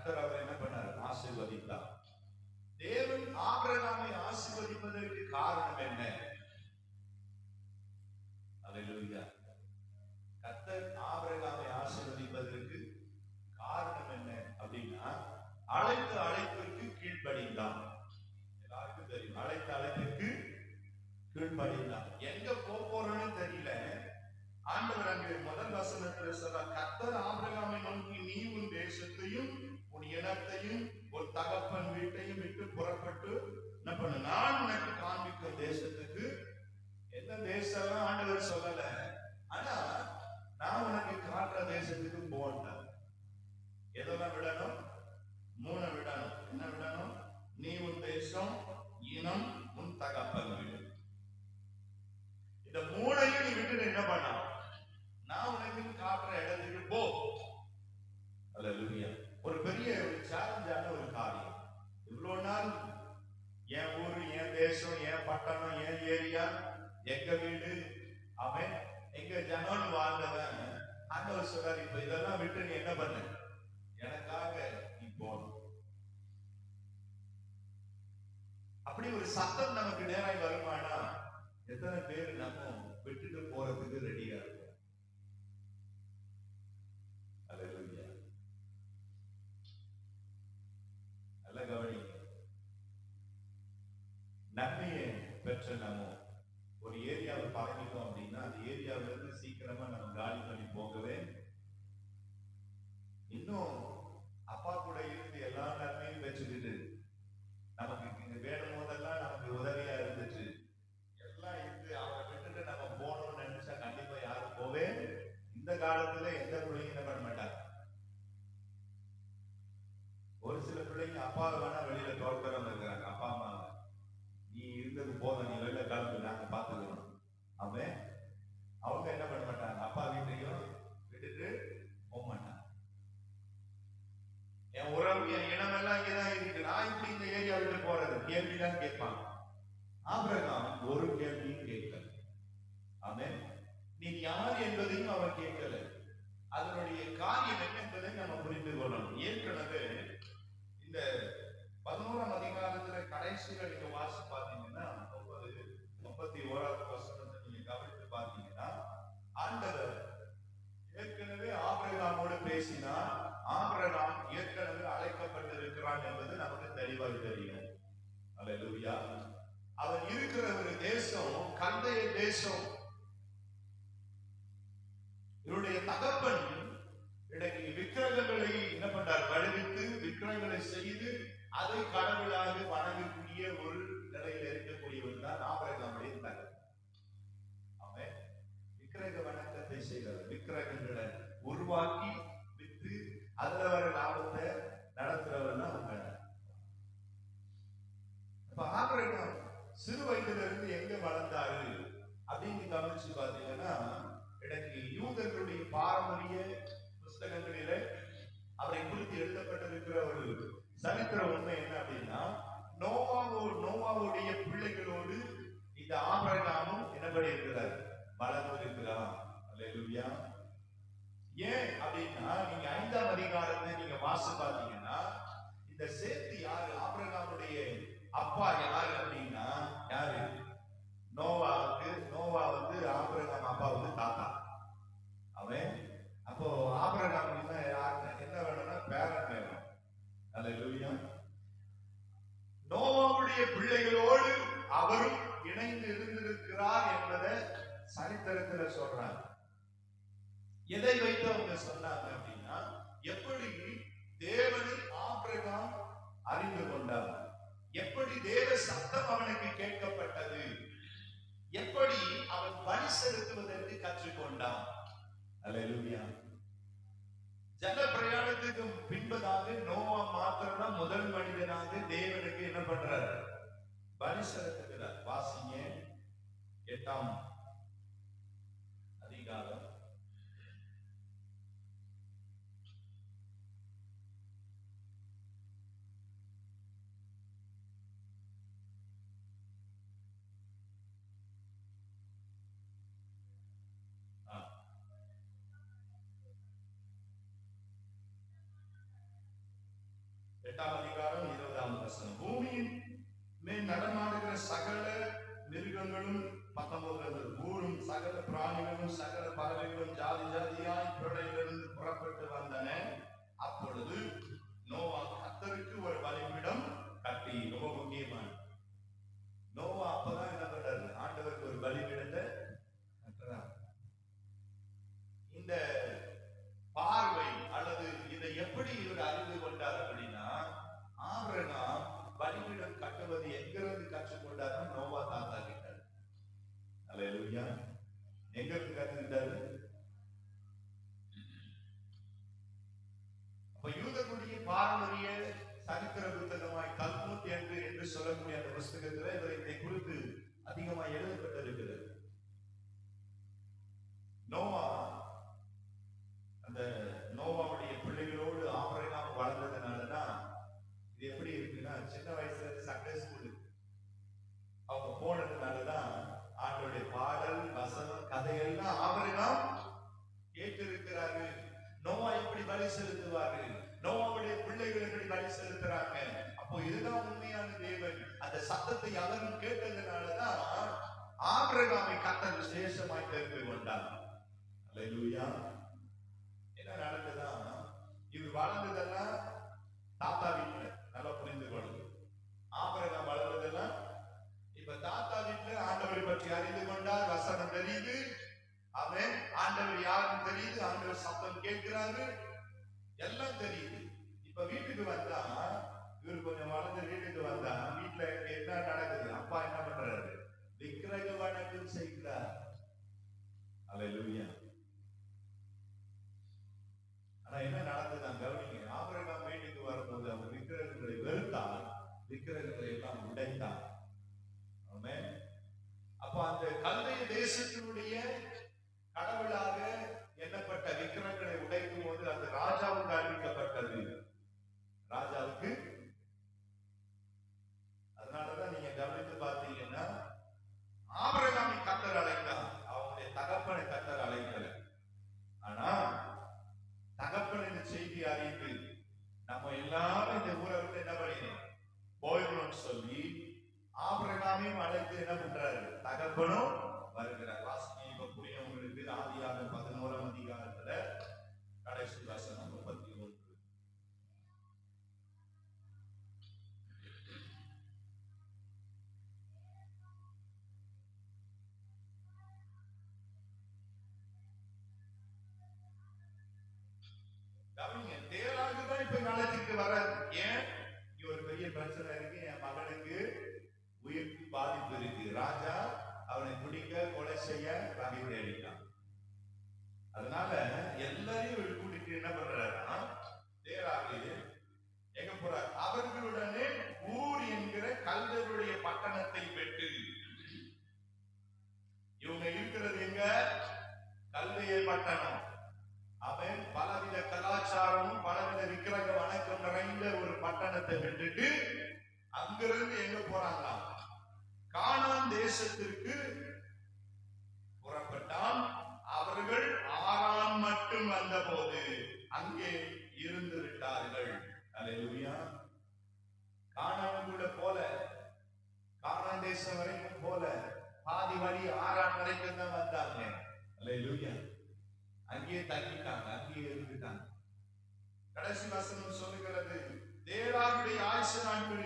கர்த்தர் அவர் என்ன பண்ணார்? ஆசீர்வதித்தார். தேவன் ஆபிரகாமை ஆசீர்வதிப்பதற்கு காரணம் என்ன? அல்லேலூயா. கர்த்தர் ஆபிரகாமை ஆசீர்வதிப்பதற்கு காரணம் என்ன அப்படின்னா, அழைத்த அழைப்பிற்கு கீழ்ப்படிந்தான். எல்லாருக்கும் தெரியும், அழைத்த அழைப்பிற்கு கீழ்ப்படிந்தான். எங்க போறோம்னு தெரியல. ஆண்டவர் அங்கே முதல் வசனத்தில் சொல்றார், கர்த்தர் ஆபிரகாமை நோக்கி, நீ உன் தேசத்தையும் உன் இனத்தையும் ஒரு தகப்பன் வீட்டையும் விட்டு புறப்பட்டு என்ன பண்ண, நான் உனக்கு காண்பிக்கும் தேசத்துக்கு. எந்த தேசம் ஆண்டவர் சொல்லல, ஆனா நான் உனக்கு காட்டுற தேசத்துக்கு போன்றார். எதெல்லாம் விடணும்? 3 விடணும். என்ன விடணும்? நீ உன் தேசம், இனம், உன் தகப்பன் வீடு. இந்த 3ஐயும் நீ விட்டு என்ன பண்ண, நான் உனக்கு காட்டுற இடத்துக்கு போ. அல்லேலூயா. ஒரு பெரிய ஒரு சேலஞ்சான ஒரு காரியம். இவ்வளவு நாள் என் ஊரு, என் தேசம், என் பட்டணம், என் ஏரியா, எங்க வீடு, அவன் எங்க ஜனம்னு வாழ்ந்தவன் ஆண்டவர் சொல்றாரு, இப்ப இதெல்லாம் விட்டு நீ என்ன பண்ண, எனக்காக நீ போகணும். அப்படி ஒரு சத்தம் நமக்கு நேராய் வருமானா, எத்தனை பேர் நம்ம விட்டுட்டு போறதுக்கு ரெடியா இருக்கும்? அல்லேலூயா. நல்ல கவனிங்க. நன்மையை பெற்ற நம்ம ஒரு ஏரியாவை பழகிட்டோம் அப்படின்னா, அந்த ஏரியாவில இருந்து சீக்கிரமா நம்ம காலி பண்ணி போகவே, இன்னும் அப்பா கூட இருந்து எல்லா நன்மையும் பெற்றுக்கிட்டு நமக்கு இங்க வேணும் போதெல்லாம் நமக்கு உதவியா இருந்துச்சு எல்லாம் இருந்து அவரை விட்டுட்டு நம்ம போகணும்னு நினைச்சா கண்டிப்பா யாரும் போவே இந்த காலத்துல எந்த பிள்ளைங்க என்ன பண்ண மாட்டாங்க. ஒரு சில பிள்ளைங்க அப்பா வேணா வெளியில தோற்கரம் இருக்கிறாங்க. அப்பா அம்மா, நீ இருந்தது போதும், நீ வெளியில கிளம்பு, நாங்க பாத்துக்கிறோம். அவன் அவங்க என்ன பண்ண மாட்டாங்க, அப்பா வீட்டையும் விட்டுட்டு போக மாட்டாங்க. என் உறவு, என் இனம் எல்லாம் இங்கதான் இருக்கு, நான் இப்படி இந்த ஏரியா விட்டு போறது, கேள்விதான் கேட்பாங்க. ஆபிரகாம் ஒரு கேள்வியும் கேட்கல. ஆமென். நீ யார் என்பதையும் அவர் கேட்கல. அதனுடைய காரியம் என்ன என்பதை நம்ம புரிந்து கொள்ளணும். ஏற்கனவே இந்த 11ஆம் அதிகாரத்துல கடைசியில நீங்க வாசி பார்த்தீங்கன்னா, 31வது வசனத்தை நீங்க கவனித்து பார்த்தீங்கன்னா, ஆண்டவர் ஏற்கனவே ஆபிரகாமோடு பேசினார். ஆபிரகாம் ஏற்கனவே அழைக்கப்பட்டிருக்கிறான் என்பது நமக்கு தெளிவாக தெரியும். அல்லேலூயா. அவன் இருக்கிற ஒரு தேசம் கல்தைய தேசம். இவருடைய தகப்பன் இன்றைக்கு விக்கிரகங்களை என்ன பண்றார், வடிவித்து விக்கிரகங்களை செய்து அதை கடவுளாக வணங்கக்கூடிய ஒரு நிலையில இருக்கக்கூடியவர் தான் ஆபிரகாமுடைய தகப்பன். அவன் விக்கிரக வணக்கத்தை செய்கிறார். விக்கிரகங்களை உருவாக்கி வித்து அதுல வர லாபத்தை நடத்துறவர் தான் அவங்க. இப்ப ஆபிரகாம் சிறு வயதுல இருந்து எங்க வளர்ந்தாரு அப்படின்னு கவனிச்சு பாத்தீங்கன்னா, எனக்கு யூதர்களுடைய பாரம்பரிய புஸ்தகங்களிலே அவரை குறித்து எழுதப்பட்டிருக்கிற ஒரு சரித்திர உண்மை என்ன அப்படின்னா, நோவாவுடைய பிள்ளைகளோடு இந்த ஆபிரகாமும் என்னபடி இருக்கிறார், வளர்ந்து இருக்கிறார். அல்லேலூயா. ஏன் அப்படின்னா, நீங்க 5ஆம் அதிகாரத்தை நீங்க வாசி பார்த்தீங்கன்னா, இந்த சேத்து யாரு, ஆபிரகாமுடைய அப்பா யாரு அப்படின்னா, யாரு, நோவாவுக்கு. நோவா வந்து ஆபிரகாம் அப்பாவுக்கு தாத்தா. அவன் அப்போ ஆபிரகாம் என்ன வேணும்னா பேரன் வேணும். அல்லேலூயா. நோவாவுடைய பிள்ளைகளோடு அவரும் இணைந்து இருந்திருக்கிறார் என்பதை சரித்திரத்துல சொல்றாங்க. எதை வைத்து அவங்க சொன்னாங்க அப்படின்னா, எப்படி தேவனை ஆபிரகாம் அறிந்து கொண்டார், எப்படி தேவ சத்தம் அவனுக்கு கேட்கப்பட்டது, எப்படி அவன் பலி செலுத்துவதற்கு கற்றுக்கொண்டான். அல்லேலூயா. ஜல பிரயாணத்துக்கு பின்பதாக நோவா மாத்திரம் முதல் மனிதனாக தேவனுக்கு என்ன பண்றார், பலி செலுத்துகிறார். வாசிங்க 8ஆம் அதிகாரம். 8ஆம் அதிகாரம் 20ஆம் வசனம். பூமியின் மேல் நடமாடுகிற சகல மிருகங்களும் 19 ஊரும் சகல பிராணிகளும் சகல பறவைகளும் ஜாதி ஜாதியாய் பிரளயிலிருந்து புறப்பட்டு வந்தன. அப்பொழுது நோவா கர்த்தருக்கு ஒரு பலிபீடம் கட்டி, ரொம்ப முக்கியமான நோவா அப்பதான் என்ன பண்றாரு, ஆண்டவருக்கு ஒரு பலிபீடத்தை கட்டுறார். இந்த பார்வை அல்லது இதை எப்படி இவர் அறிந்து கொண்டார் அப்படின்னா, ஆபிரகாம் பலிபீடம் கட்டுவது எங்கிருந்து கற்றுக்கொண்டார்? நோவா தாத்தா கிட்ட. அல்லேலூயா. எங்கிருந்து கற்றுக்கிட்டாரு? அப்ப யூதர்களுடைய பாரம்பரிய சரித்திர புத்தகமாய் தல்முத் என்று சொல்லக்கூடிய அந்த புஸ்தகத்தில் இதை குறித்து அதிகமாக எழுதப்பட்டிருக்கிறது. நோவா, அந்த நோவாவுடைய பிள்ளைகளோடு ஆபிரகாம் வளர்ந்ததுனாலதான் இது எப்படி இருக்குன்னா, சின்ன வயசுல சண்டே ஸ்கூலுக்கு அவங்க போனதுனாலதான் ஆண்டோடைய பாடல் வசனம் கதையெல்லாம் ஆபிரகாம் கேட்டிருக்கிறாரு. நோவா எப்படி பலி செலுத்துவாரு, நோவாவுடைய பிள்ளைகள் எப்படி பலி செலுத்துறாங்க, அப்போ இதுதான் உண்மையான தேவன். அந்த சத்தத்தை அவரும் கேட்டதுனாலதான் ஆபிரகாமை கர்த்தர் விசேஷமாய் தெரிந்து கொண்டார். அல்லேலூயா. என்ன நடக்குதுன்னா, இவர் வளர்ந்ததெல்லாம் தாத்தா வீட்டுல, நல்லா புரிந்து கொள்ளுங்க. ஆபிரகாம் வளர்ந்ததெல்லாம் இப்ப தாத்தா வீட்டுல ஆண்டவரை பற்றி அறிந்து கொண்டார், வசனம் தெரியுது, அவன் ஆண்டவர் யாருன்னு தெரியுது, ஆண்டவர் சத்தம் கேட்கிறாரு, எல்லாம் தெரியுது. இப்ப வீட்டுக்கு வந்தா, இவர் கொஞ்சம் வளர்ந்து வீட்டுக்கு வந்தா வீட்டுல என்ன நடக்குது? அப்பா என்ன பண்றாரு? விக்கிரக வணக்கம் செய்கிறார். அல்லேலூயா. ஆனா என்ன நடந்ததுதான் கவனிங்க. ஆபிரகாம் வீட்டுக்கு வரும்போது அவர் விக்கிரகங்களை வெறுத்தார், விக்கிரகங்களை எல்லாம் உடைத்தார். ஆமென். அப்ப அந்த கல்தைய தேசத்தினுடைய கடவுளாக எண்ணப்பட்ட விக்கிரகங்களை உடைக்கும் போது அது ராஜாவுக்கு அறிவிக்கப்பட்டது. ராஜாவுக்கு. அதனாலதான் நீங்க கவனித்து பார்த்தீங்கன்னா, ஆபிரகாமை கர்த்தர் அழைத்தார், அவங்களுடைய தகப்பனை கர்த்தர் அழைக்கல. ஆனா தகப்பன் இந்த செய்தி அறிந்து நம்ம எல்லாரும் இந்த ஊரை விட்டு என்ன பண்ணிடணும், போயிடணும்னு சொல்லி ஆபிரகாமையும் அழைத்து என்ன பண்றாரு, தகப்பனும் வருகிறார். வாசிங்க, இப்ப புரியும் உங்களுக்கு. ஆதியாகமம் 11ஆம் அதிகாரத்துல கடைசி வசனம் 31. தேராகுதான் இப்ப காலத்துக்கு வராது. ஏன்? இங்க ஒரு பெரிய பிரச்சனை இருக்கு, என் மகனுக்கு உயிருக்கு பாதிப்பு இருக்கு, ராஜா அவனை பிடிக்க கொலை செய்ய வகை தேடிட்டான். அதனால எல்லாரையும் கூட்டிட்டு என்ன பண்றாருன்னா, தேராகு எங்க போறார்? அவர்களுடனே ஊர் என்கிற கல்தருடைய பட்டணத்தை பெற்று. இவங்க இருக்கிறது எங்க? கல்தைய பட்டணம். அவன் பலவித கலாச்சாரமும் பலவித விக்கிரக வணக்கம் நிறைந்த ஒரு பட்டணத்தை விட்டுட்டு அங்கிருந்து எங்க போறாங்களா? கானான் தேசத்திற்கு புறப்பட்டான். அவர்கள் ஆரான் மட்டும் வந்த போது அங்கே இருந்து விட்டார்கள். அல்லேலூயா. கானான் கூட போல, கானான் தேசம் வரைக்கும் போல, பாதி வழி ஆரான் வரைக்கும் தான் வந்தாங்க. அல்லேலூயா. அங்கேயே தங்கிட்டாங்க, அங்கேயே இருந்துட்டாங்க. கடைசி வசனம் சொல்லுகிறது, தேராகுடைய ஆயுசு நாட்கள்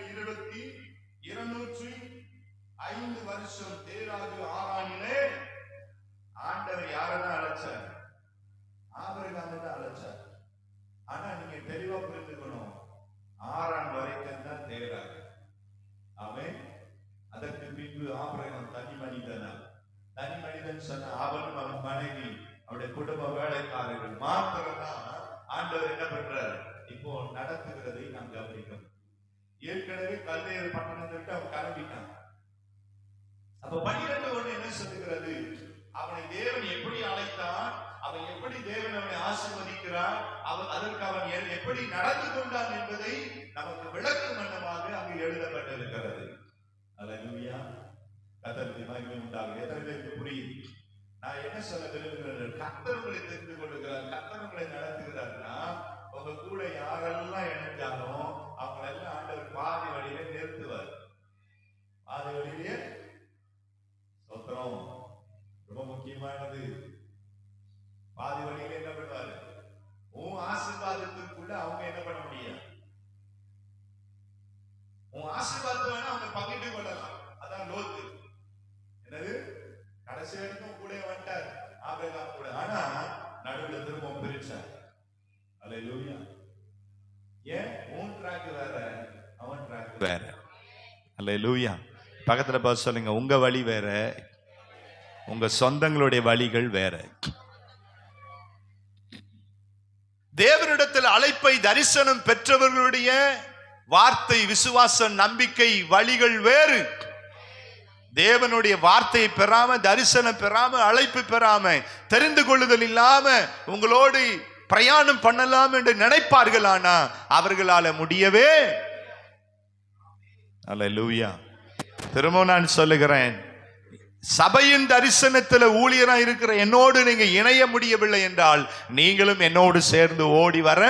205 வருஷம். தேராகு ஆரானிலே ஆண்டவர் யாரதான் அழைச்சார்? ஆபிரகாமை தான் அழைச்சார். ஆனா நீங்க தெளிவா புரிந்துக்கணும், ஆரான் வரைக்கும் தான் தேராகு. அவன் அதற்கு பின்பு ஆபிரகாம் தனி மனிதனா. தனி மனிதன் சொன்ன அவனும் அவன் மனைவி அவருடைய குடும்ப வேலைக்காரர்கள் மாத்திரம் தான் ஆண்டவர் என்ன பண்றாரு இப்போ நடத்துகிறதை நாம் கவனிக்கணும். ஏற்கனவே கல்தையர் பட்டணத்தை விட்டு அவன் கிளம்பிட்டான். அப்ப 12:1 என்ன சொல்லுகிறது? அவனை தேவன் எப்படி அழைத்தான், அவன் எப்படி தேவன் அவனை ஆசீர்வதிக்கிறார், அதற்கு அவன் எப்படி நடந்து கொண்டான் என்பதை நமக்கு விளக்கும் வண்ணமாக அங்கு எழுதப்பட்டிருக்கிறது. அல்லேலூயா. கர்த்தருக்கு மகிமை உண்டாகுக. எத்தனை பேருக்கு புரியுது நான் என்ன சொல்ல விரும்புகிறேன்? கர்த்தர் உங்களை தெரிந்து கொள்ளுகிறார், கர்த்தர் உங்களை நடத்துகிறார்னா உங்க கூட யாரெல்லாம் இணைஞ்சாலும் அவங்களை அல்லேலூயா. ஏன் உன் ட்ராக் வேற, அவன் ட்ராக் வேற. அல்லேலூயா. பக்கத்துல பார்த்து சொல்லுங்க, உங்க வழி வேற, உங்க சொந்தங்களுடைய வழிகள் வேற. தேவனிடத்தில் அழைப்பை தரிசனம் பெற்றவர்களுடைய வார்த்தை, விசுவாச, நம்பிக்கை, வழிகள் வேறு. தேவனுடைய வார்த்தையை பெறாம, தரிசனம் பெறாம, அழைப்பு பெறாம, தெரிந்து கொள்ளுதல் இல்லாம உங்களோடு பிரயாணம் பண்ணலாம் என்று நினைப்பார்கள். ஆனா அவர்களால முடியவே. அல்லேலூயா. திரும்ப நான் சொல்லுகிறேன், சபையின் தரிசனத்தில் ஊழியரா இருக்கிற என்னோடு நீங்க இணைய முடியவில்லை என்றால் நீங்களும் என்னோடு சேர்ந்து ஓடி வர.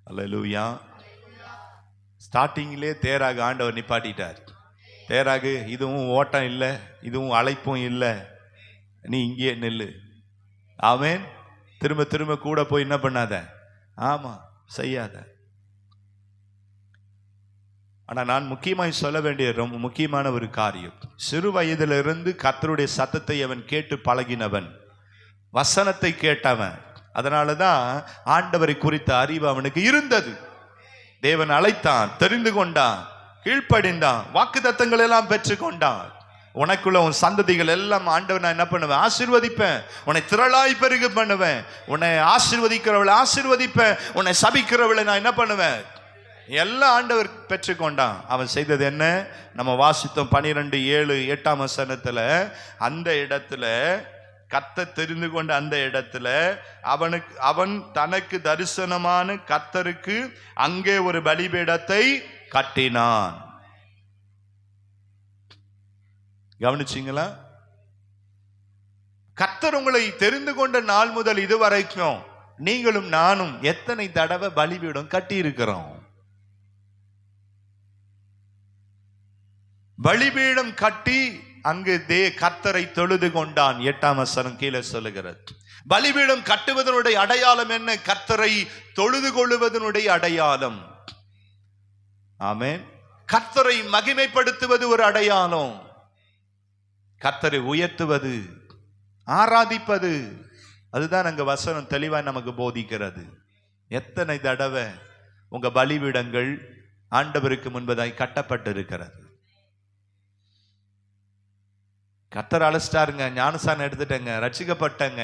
அல்லேலூயா. ஸ்டார்டிங்லே தேராக ஆண்டவர் நிப்பாட்டிட்டார். தேராகு, இதுவும் ஓட்டம் இல்லை, இதுவும் அழைப்பும் இல்லை, நீ இங்கே நில்லு. ஆமென். திரும்ப திரும்ப கூட போய் என்ன பண்ணாத, ஆமா செய்யாத. ஆனா நான் முக்கியமாய் சொல்ல வேண்டிய ரொம்ப முக்கியமான ஒரு காரியம், சிறு வயதிலிருந்து கர்த்தருடைய சத்தத்தை அவன் கேட்டு பழகினவன், வசனத்தை கேட்டவன். அதனாலதான் ஆண்டவரை குறித்த அறிவு அவனுக்கு இருந்தது. தேவன் அழைத்தான், தெரிந்து கொண்டான், கீழ்ப்படிந்தான், வாக்குத்தத்தங்கள் எல்லாம் பெற்றுக்கொண்டான். உனக்குள்ள உன் சந்ததிகள் எல்லாம் ஆண்டவர் நான் என்ன பண்ணுவேன், ஆசீர்வதிப்பேன். உன்னை திரளாய் பெருக பண்ணுவேன். உன்னை ஆசீர்வதிக்கிறவளை ஆசீர்வதிப்பேன். உன்னை சபிக்கிறவளை நான் என்ன பண்ணுவேன். எல்லாம் ஆண்டவர் பெற்றுக்கொண்டான். அவன் செய்தது என்ன? நம்ம வாசித்தோம் 12:7 வசனத்துல, அந்த இடத்துல கர்த்தர் தெரிந்து கொண்ட அந்த இடத்துல அவன் தனக்கு தரிசனமான கர்த்தருக்கு அங்கே ஒரு பலிபீடத்தை கட்டினான். கவனிச்சீங்களா? கர்த்தர் உங்களை தெரிந்து கொண்ட நாள் முதல் இதுவரைக்கும் நீங்களும் நானும் எத்தனை தடவை பலிபீடம் கட்டி இருக்கிறோம்? பலிபீடம் கட்டி அங்கு கர்த்தரை தொழுது கொண்டான். 8 வசனம் கீழே சொல்லுகிறது. பலிபீடம் கட்டுவதனுடைய அடையாளம் என்ன? கர்த்தரை தொழுது கொள்ளுவதனுடைய அடையாளம். ஆமென். கர்த்தரை மகிமைப்படுத்துவது ஒரு அடையாளம். கர்த்தரை உயர்த்துவது, ஆராதிப்பது, அதுதான் அங்க வசனம் தெளிவாய் நமக்கு போதிக்கிறது. எத்தனை தடவை உங்க பலிபீடங்கள் ஆண்டவருக்கு முன்பதாய் கட்டப்பட்டிருக்கிறது? கர்த்தர் அழைச்சிட்டாருங்க, ஞானசானம் எடுத்துட்டேங்க, ரட்சிக்கப்பட்டங்க,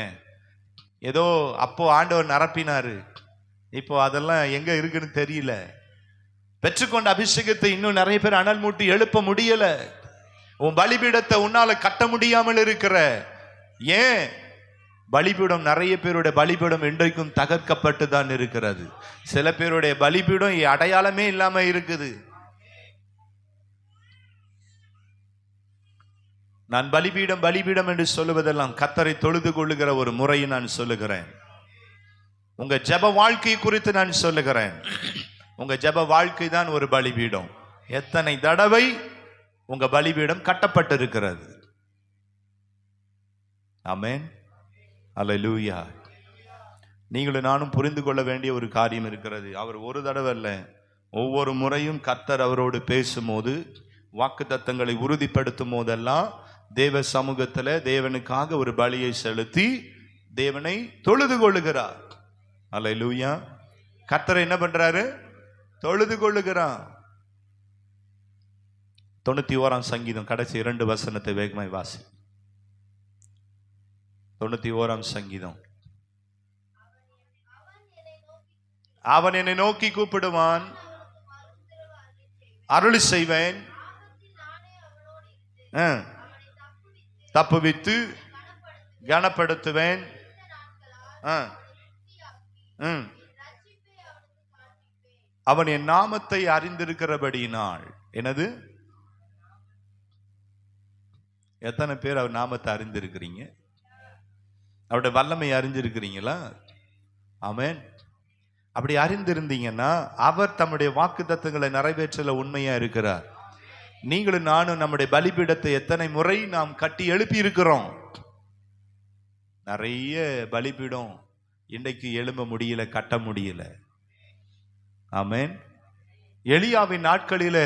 ஏதோ அப்போ ஆண்டவர் நிரப்பினாரு, இப்போ அதெல்லாம் எங்க இருக்குன்னு தெரியல. பெற்றுக்கொண்ட அபிஷேகத்தை இன்னும் நிறைய பேர் அனல் மூட்டி எழுப்ப முடியல. உன் பலிபீடத்தை உன்னால கட்ட முடியாமல் இருக்கிற. ஏன்? பலிபீடம், நிறைய பேருடைய பலிபீடம் இன்றைக்கும் தகர்க்கப்பட்டு தான் இருக்கிறது. சில பேருடைய பலிபீடம் அடையாளமே இல்லாம இருக்குது. நான் பலிபீடம் பலிபீடம் என்று சொல்லுவதெல்லாம் கர்த்தரை தொழுது கொள்ளுகிற ஒரு முறையை நான் சொல்லுகிறேன். உங்க ஜெப வாழ்க்கை குறித்து நான் சொல்லுகிறேன். உங்க ஜெப வாழ்க்கை தான் ஒரு பலிபீடம். எத்தனை தடவை உங்க பலிபீடம் கட்டப்பட்டிருக்கிறது? ஆமென். அல்லேலூயா. நீங்களும் நானும் புரிந்து கொள்ள வேண்டிய ஒரு காரியம் இருக்கிறது. அவர் ஒரு தடவை அல்ல, ஒவ்வொரு முறையும் கர்த்தர் அவரோடு பேசும்போது, வாக்குத்தத்தங்களை உறுதிப்படுத்தும் போதெல்லாம் தேவ சமூகத்துல தேவனுக்காக ஒரு பலியை செலுத்தி தேவனை தொழுது கொள்ளுகிறார். அல்லேலூயா. கர்த்தரை என்ன பண்றாரு? தொழுது கொள்ளுகிறான். 91 சங்கீதம் கடைசி 2 வசனத்தை வேகமாய் வாசி. 91 சங்கீதம். அவன் என்னை நோக்கி கூப்பிடுவான், அருளி செய்வேன், தப்புவித்து கனப்படுத்துவேன், அவன் என் நாமத்தை அறிந்திருக்கிறபடியினால். எனது எத்தனை பேர் அவர் நாமத்தை அறிந்திருக்கிறீங்க? அவருடைய வல்லமை அறிஞ்சிருக்கிறீங்களா? ஆமென். அப்படி அறிந்திருந்தீங்கன்னா அவர் தம்முடைய வாக்குத்தத்தங்களை நிறைவேற்றல உண்மையா இருக்கிறார். நீங்களும் நானும் நம்முடைய பலிபீடத்தை எத்தனை முறை நாம் கட்டி எழுப்பி இருக்கிறோம்? நிறைய பலிபீடம் இன்றைக்கு எழும்ப முடியல, கட்ட முடியல. ஆமென். எலியாவின் நாட்களில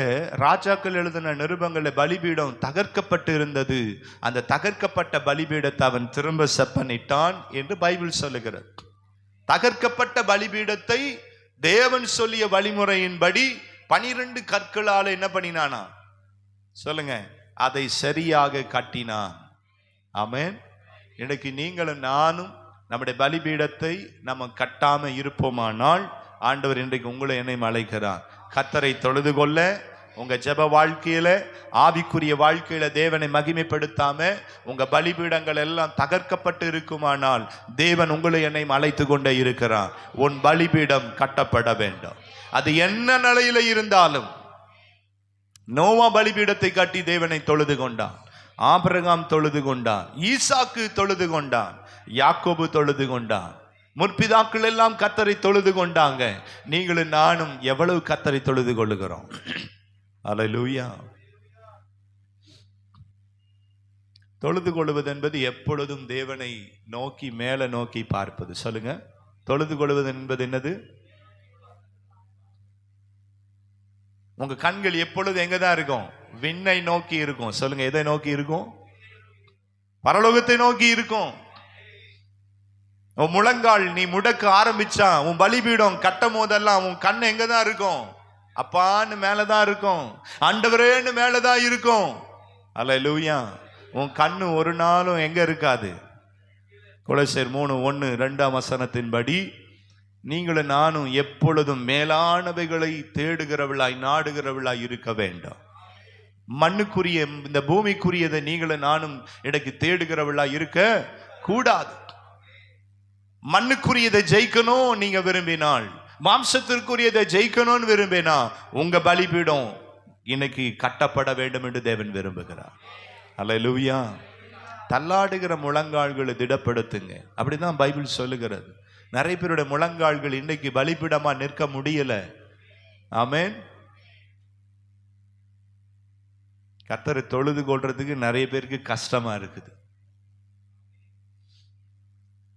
ராஜாக்கள் எழுதின நிருபங்கள பலிபீடம் தகர்க்கப்பட்டு இருந்தது. அந்த தகர்க்கப்பட்ட பலிபீடத்தை அவன் திரும்ப செப்பனிட்டான் என்று பைபிள் சொல்லுகிறது. தகர்க்கப்பட்ட பலிபீடத்தை தேவன் சொல்லிய வழிமுறையின்படி 12 கற்களால் என்ன பண்ணினானா சொல்லுங்க, அதை சரியாக கட்டினான். ஆமென். இன்னைக்கு நீங்களும் நானும் நம்முடைய பலிபீடத்தை நம்ம கட்டாம இருப்போமானால் ஆண்டவர் இன்றைக்கு உங்களை என்னை அழைக்கிறார். கர்த்தரை தொழுது கொள்ள உங்க ஜெப வாழ்க்கையில, ஆவிக்குரிய வாழ்க்கையில தேவனை மகிமைப்படுத்தாம உங்க பலிபீடங்கள் எல்லாம் தகர்க்கப்பட்டு இருக்குமானால் தேவன் உங்களை என்னை அழைத்து கொண்டே இருக்கிறார். உன் பலிபீடம் கட்டப்பட வேண்டும். அது என்ன நிலையில இருந்தாலும். நோவா பலிபீடத்தை கட்டி தேவனை தொழுது கொண்டான், ஆபிரகாம் தொழுது கொண்டான், ஈசாக்கு தொழுது கொண்டான், யாக்கோபு தொழுது கொண்டான், முற்பிதாக்கள் எல்லாம் கர்த்தரை தொழுது கொண்டாங்க. நீங்களும் நானும் எவ்வளவு கர்த்தரை தொழுது கொள்ளுகிறோம்? அல்லேலூயா. தொழுது கொள்வது என்பது எப்பொழுதும் தேவனை நோக்கி மேல நோக்கி பார்ப்பது. சொல்லுங்க, தொழுது கொள்வது என்பது என்னது? உங்க கண்கள் எப்பொழுது எங்கதான் இருக்கும்? விண்ணை நோக்கி இருக்கும். சொல்லுங்க, எதை நோக்கி இருக்கும்? பரலோகத்தை நோக்கி இருக்கும். உன் முழங்கால் நீ முடக்க ஆரம்பிச்சா, உன் பலிபீடம் கட்டும் போதெல்லாம் உன் கண் எங்கதான் இருக்கும்? அப்பான்னு மேலதான் இருக்கும், ஆண்டவரேன்னு மேலதான் இருக்கும். அல்லேலூயா. உன் கண்ணு ஒரு நாளும் எங்க இருக்காது? கொலோசியர் 3:1-2 நீங்களும் நானும் எப்பொழுதும் மேலானவைகளை தேடுகிறவளாய் நாடுகிறவளாய் இருக்க வேண்டும். மண்ணுக்குரிய இந்த பூமிக்குரியதை நீங்களும் நானும் எனக்கு தேடுகிறவளாய் இருக்க கூடாது. மண்ணுக்குரியதை ஜெயிக்கணும் நீங்க விரும்பினால், மாம்சத்திற்குரியதை ஜெயிக்கணும்னு விரும்பினா உங்க பலிபீடம் இன்னைக்கு கட்டப்பட வேண்டும் என்று தேவன் விரும்புகிறார். அல்லேலூயா. தள்ளாடுகிற முழங்கால்களை திடப்படுத்துங்க. அப்படிதான் பைபிள் சொல்லுகிறது. நிறைய பேருடைய முழங்கால்கள் இன்னைக்கு பலிபீடமா நிற்க முடியல. ஆமென். கர்த்தரை தொழுது கொள்றதுக்கு நிறைய பேருக்கு கஷ்டமா இருக்குது.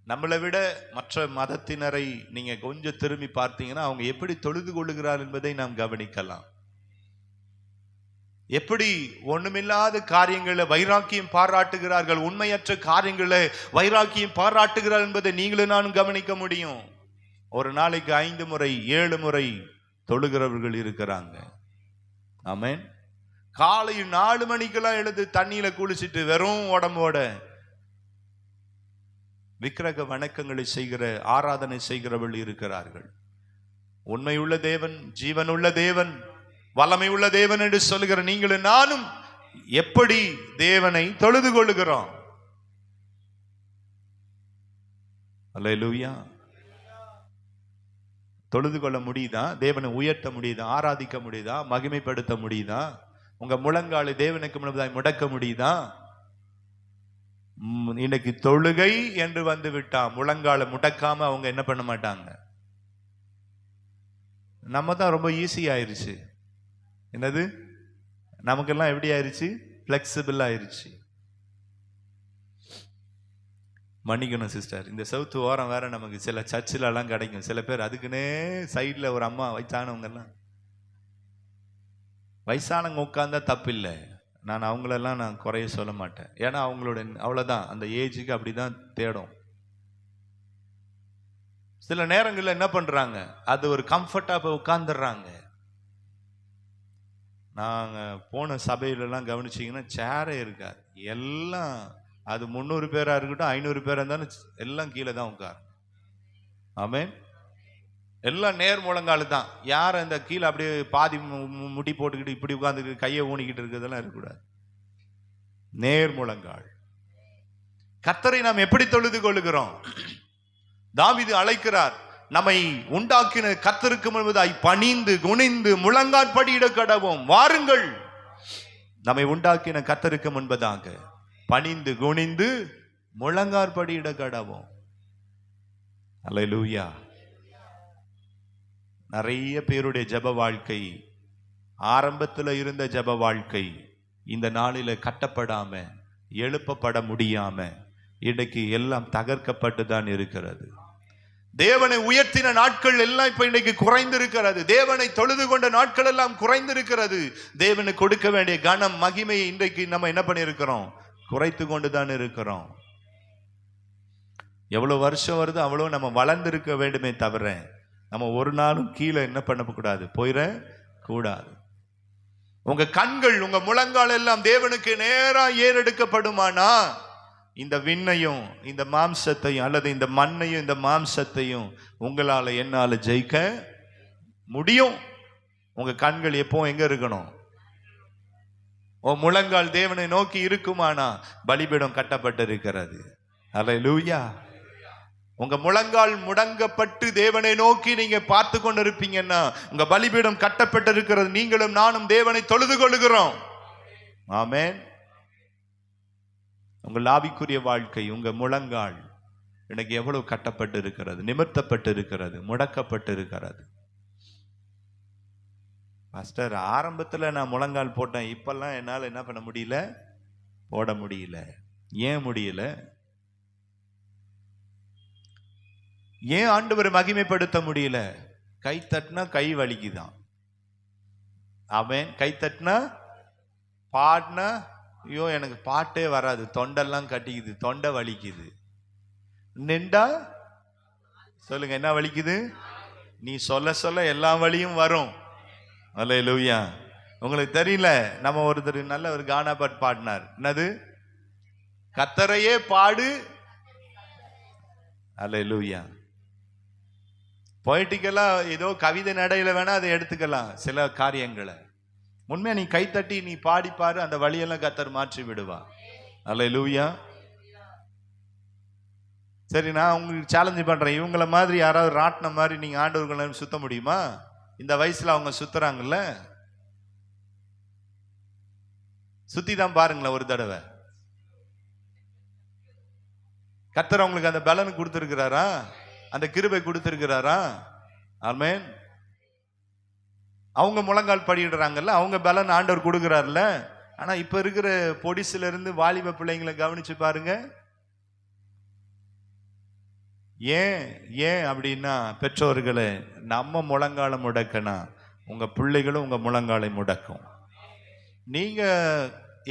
நம்மளை விட மற்ற மதத்தினரை நீங்க கொஞ்சம் திரும்பி பார்த்தீங்கன்னா அவங்க எப்படி தொழுது கொள்ளுகிறார் என்பதை நாம் கவனிக்கலாம். எப்படி ஒண்ணுமில்லாத காரியங்களை வைராக்கியம் பாராட்டுகிறார்கள், உண்மையற்ற காரியங்களை வைராக்கியம் பாராட்டுகிறார் என்பதை நீங்களும் நானும் கவனிக்க முடியும். ஒரு நாளைக்கு 5 முறை 7 முறை தொழுகிறவர்கள் இருக்கிறாங்க. ஆமென். காலை 4 மணிக்கெல்லாம் எழுந்து தண்ணியில குளிச்சுட்டு வெறும் உடம்போட விக்கிரக வணக்கங்களை செய்கிற, ஆராதனை செய்கிறவர்கள் இருக்கிறார்கள். உண்மையுள்ள தேவன், ஜீவனுள்ள தேவன், வல்லமை உள்ள தேவன் என்று சொல்லுகிற நீங்களும் நானும் எப்படி தேவனை தொழுது கொள்ளுகிறோம்? அல்லேலூயா. தொழுது கொள்ள முடியுதா? தேவனை உயர்த்த முடியுதா? ஆராதிக்க முடியுதா? மகிமைப்படுத்த முடியுதா? உங்க முழங்காலை தேவனுக்கு முன்பதாய் முடக்க முடியுதா? இன்னைக்கு தொழுகை என்று வந்து விட்டா முழங்கால முடக்காம அவங்க என்ன பண்ண மாட்டாங்க. நம்ம தான் ரொம்ப ஈஸி ஆயிருச்சு. என்னது? நமக்கெல்லாம் எப்படி ஆயிருச்சு? பிளெக்சிபிள் ஆயிருச்சு. மன்னிக்கணும் சிஸ்டர், இந்த சவுத்து ஓரம் வேற நமக்கு சில சர்ச்சில் எல்லாம் கிடைக்கும். சில பேர் அதுக்குன்னே சைட்ல ஒரு அம்மா வயசானவங்க எல்லாம், வயசானவங்க உட்கார்ந்தா தப்பு இல்லை, நான் அவங்களெல்லாம் நான் குறைய சொல்ல மாட்டேன். ஏன்னா அவங்களோட அவ்வளோதான், அந்த ஏஜுக்கு அப்படிதான் தேடும். சில நேரங்களில் என்ன பண்றாங்க, அது ஒரு கம்ஃபர்ட்டா போய் உட்கார்ந்துடுறாங்க. நாங்கள் போன சபையிலலாம் கவனிச்சிங்கன்னா சேரே இருக்காது. எல்லாம் அது 300 பேரா இருக்கட்டும் 500 பேரா இருந்தாலும் எல்லாம் கீழே தான் உட்காரு. ஆமென். எல்லாம் நேர் முழங்கால் தான். யாரும் இந்த கீழே அப்படியே பாதி முடி போட்டுக்கிட்டு இப்படி உட்காந்துக்கிட்டு கையை ஊனிக்கிட்டு இருக்கிறதெல்லாம் இருக்கக்கூடாது. நேர் முழங்கால். கர்த்தரை நாம் எப்படி தொழுது கொள்ளுகிறோம்? தாவீது அழைக்கிறார், நம்மை உண்டாக்கின கர்த்தருக்கு முன்பதாய் பணிந்து குனிந்து முழங்காற்படியிட கடவோம். வாருங்கள், நம்மை உண்டாக்கின கர்த்தருக்கு முன்பதாக பணிந்து குனிந்து முழங்காற்படியிட கடவோம். அல்லேலூயா. நிறைய பேருடைய ஜெப வாழ்க்கை, ஆரம்பத்தில் இருந்த ஜெப வாழ்க்கை இந்த நாளில கட்டப்படாம எழுப்பப்பட முடியாம இன்னைக்கு எல்லாம் தகர்க்கப்பட்டு தான் இருக்கிறது. தேவனை உயர்த்தின நாட்கள் எல்லாம் இப்ப இன்னைக்கு குறைந்திருக்கிறது. தேவனை தொழுது கொண்ட நாட்கள் எல்லாம் குறைந்திருக்கிறது. தேவனுக்கு கொடுக்க வேண்டிய கனம் மகிமையை இன்றைக்கு நம்ம என்ன பண்ணியிருக்கிறோம்? குறைத்து கொண்டுதான் இருக்கிறோம். எவ்வளவு வருஷம் வருது அவ்வளவு நம்ம வளர்ந்திருக்க வேண்டுமே தவிர நம்ம ஒரு நாளும் கீழே என்ன பண்ணக்கூடாது, போயிட கூடாது. உங்க கண்கள் உங்க முழங்கால் எல்லாம் தேவனுக்கு நேரா ஏறெடுக்கப்படுமானா இந்த விண்ணையும் இந்த மாம்சத்தையும் அல்லது இந்த மண்ணையும் இந்த மாம்சத்தையும் உங்களால என்னால ஜெயிக்க முடியும். உங்க கண்கள் எப்போ எங்க இருக்கணும்? உன் முழங்கால் தேவனை நோக்கி இருக்குமானா பலிபீடம் கட்டப்பட்டிருக்கிறது. அல்லேலூயா. உங்க முழங்கால் முடங்கப்பட்டு தேவனை நோக்கி நீங்க பார்த்து கொண்டு இருப்பீங்கன்னா உங்க பலிபீடம் கட்டப்பட்டிருக்கிறது. நீங்களும் நானும் தேவனை தொழுது கொள்ளுகிறோம். ஆமென். உங்கள் ஆவிக்குரிய வாழ்க்கை, உங்க முழங்கால் எனக்கு எவ்வளவு கட்டப்பட்டு இருக்கிறது, நிமிர்த்தப்பட்டு இருக்கிறது, முடக்கப்பட்டு இருக்கிறது. மாஸ்டர், ஆரம்பத்தில் நான் முழங்கால் போட்டேன், இப்பெல்லாம் என்னால் என்ன பண்ண முடியல, போட முடியல. ஏன் முடியல? ஏன் ஆண்டவரை மகிமைப்படுத்த முடியல? கை தட்டினா கை வலிக்குதான். ஆமென். கை தட்டினா, பாடினா ஐயோ எனக்கு பாட்டே வராது, தொண்டெல்லாம் கட்டிக்குது, தொண்டை வலிக்குது. நின்றா சொல்லுங்க என்ன வலிக்குது? நீ சொல்ல சொல்ல எல்லா வலியும் வரும். அல்லேலூயா. உங்களுக்கு தெரியல, நம்ம ஒருத்தர் நல்ல ஒரு கானா பாட்டு பாடினார். என்னது? கர்த்தரையே பாடு. அல்லேலூயா. பொய்டிக்கலா ஏதோ கவிதை நடையில வேணா அதை எடுத்துக்கலாம் சில காரியங்களை. உண்மையா நீ கைத்தட்டி நீ பாடிப்பாரு, அந்த வழியெல்லாம் கர்த்தர் மாற்றி விடுவா. அல்லேலூயா. சரி, நான் உங்களுக்கு சேலஞ்சு பண்றேன். இவங்கள மாதிரி யாராவது ராட்டின மாதிரி நீங்க ஆண்டவர்களை சுத்த முடியுமா? இந்த வயசுல அவங்க சுத்துறாங்கல்ல, சுத்தி தான் பாருங்களேன் ஒரு தடவை. கர்த்தர் அவங்களுக்கு அந்த பலன் கொடுத்திருக்கிறாரா? அந்த கிருபை கொடுத்திருக்கிறாரா? ஆமென். அவங்க முழங்கால் படிடுறாங்கல்ல, அவங்க பலன் ஆண்டவர் கொடுக்கிறார்ல. ஆனா இப்ப இருக்கிற பொடிசுல இருந்து வாலிப பிள்ளைங்களை கவனிச்சு பாருங்க. ஏன் ஏன் அப்படின்னா, பெற்றோர்களே, நம்ம முழங்காலை முடக்கணும், உங்க பிள்ளைகளும் உங்க முழங்காலை முடக்கும். நீங்க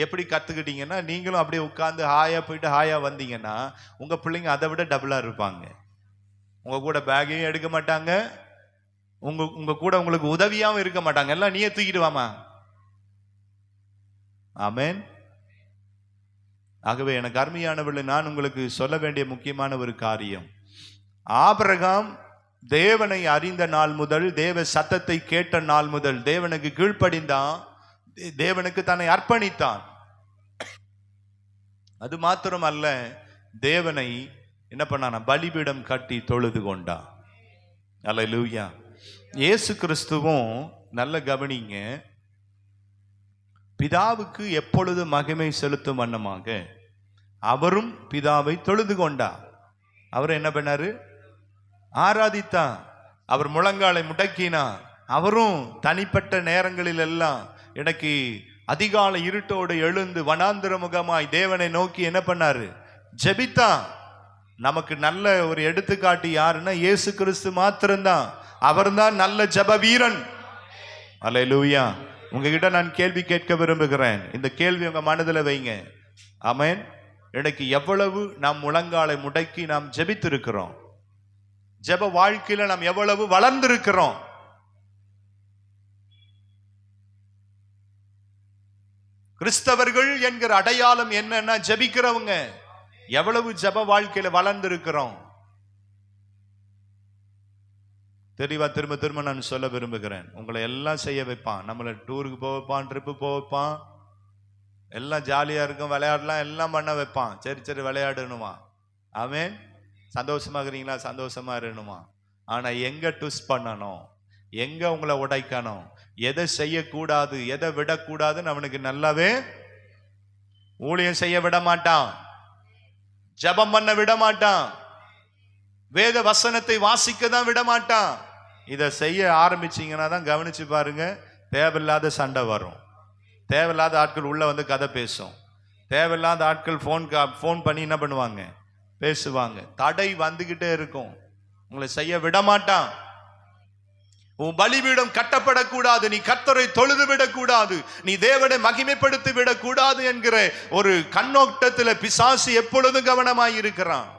எப்படி கத்துக்கிட்டீங்கன்னா, நீங்களும் அப்படியே உட்கார்ந்து ஹாயா போயிட்டு ஹாயா வந்தீங்கன்னா உங்க பிள்ளைங்க அதை விட டபுளா இருப்பாங்க. உங்க கூட பேக்கையும் எடுக்க மாட்டாங்க, உங்க கூட உங்களுக்கு உதவியாவும் இருக்க மாட்டாங்க. எல்லாம் நீயே தூக்கிட்டு வாமா. ஆமென். ஆகவே எனக்கு அருமையானவர்களே, நான் உங்களுக்கு சொல்ல வேண்டிய முக்கியமான ஒரு காரியம், ஆபிரகாம் தேவனை அறிந்த நாள் முதல், தேவ சத்தத்தை கேட்ட நாள் முதல் தேவனுக்கு கீழ்ப்படிந்தான், தேவனுக்கு தன்னை அர்ப்பணித்தான். அது மாத்திரம் அல்ல, தேவனை என்ன பண்ணான, பலிபீடம் கட்டி தொழுது கொண்டான். அல்லேலூயா. இயேசு கிறிஸ்துவும் நல்ல கவனிங்க, பிதாவுக்கு எப்பொழுது மகிமை செலுத்தும் வண்ணமாக அவரும் பிதாவை தொழுது கொண்டார். அவர் என்ன பண்ணாரு? ஆராதித்தான். அவர் முழங்காலை முடக்கினார். அவரும் தனிப்பட்ட நேரங்களில் எல்லாம் எனக்கு அதிகாலை இருட்டோடு எழுந்து வனாந்திர முகமாய் தேவனை நோக்கி என்ன பண்ணாரு? ஜெபித்தான். நமக்கு நல்ல ஒரு எடுத்துக்காட்டு யாருன்னா இயேசு கிறிஸ்து மாத்திரம்தான். அவர்தான் நல்ல ஜெப வீரன். அல்லேலூயா. உங்ககிட்ட நான் கேள்வி கேட்க விரும்புகிறேன். இந்த கேள்வி உங்க மனதில் வைங்க. ஆமென். எனக்கு எவ்வளவு நாம் முழங்காலை முடக்கி நாம் ஜெபித்திருக்கிறோம்? ஜெப வாழ்க்கையில நாம் எவ்வளவு வளர்ந்திருக்கிறோம்? கிறிஸ்தவர்கள் என்கிற அடையாளம் என்னன்னா ஜெபிக்கிறவங்க. எவ்வளவு ஜெப வாழ்க்கையில வளர்ந்திருக்கிறோம்? தெளிவா திரும்ப திரும்ப நான் சொல்ல விரும்புகிறேன். உங்களை எல்லாம் செய்ய வைப்பான். நம்மளை டூருக்கு போக வைப்பான், ட்ரிப்பு போக வைப்பான், எல்லாம் ஜாலியா இருக்கும், விளையாடலாம், எல்லாம் பண்ண வைப்பான். சரி சரி விளையாடணுமா? ஆமென். சந்தோஷமா இருக்கிறீங்களா? சந்தோஷமா இருக்கணுமா? ஆனா எங்க ட்விஸ்ட் பண்ணணும், எங்க உங்களை உடைக்கணும், எதை செய்யக்கூடாது, எதை விடக்கூடாதுன்னு அவனுக்கு நல்லாவே. ஊழியம் செய்ய விட மாட்டான், ஜெபம் பண்ண விட மாட்டான், வேத வசனத்தை வாசிக்க தான் விட மாட்டான். இதை செய்ய ஆரம்பிச்சீங்கன்னா தான் கவனிச்சு பாருங்க, தேவையில்லாத சண்டை வரும், தேவையில்லாத ஆட்கள் உள்ள வந்து கதை பேசும், தேவையில்லாத ஆட்கள் ஃபோன் பண்ணி என்ன பண்ணுவாங்க? பேசுவாங்க. தடை வந்துகிட்டே இருக்கும். உங்களை செய்ய விட மாட்டான். உன் பலிபீடம் கட்டப்படக்கூடாது, நீ கர்த்தரை தொழுது விடக்கூடாது, நீ தேவனை மகிமைப்படுத்தி விடக்கூடாது என்கிற ஒரு கண்ணோட்டத்தில் பிசாசு எப்பொழுதும் கவனமாய் இருக்கிறான்.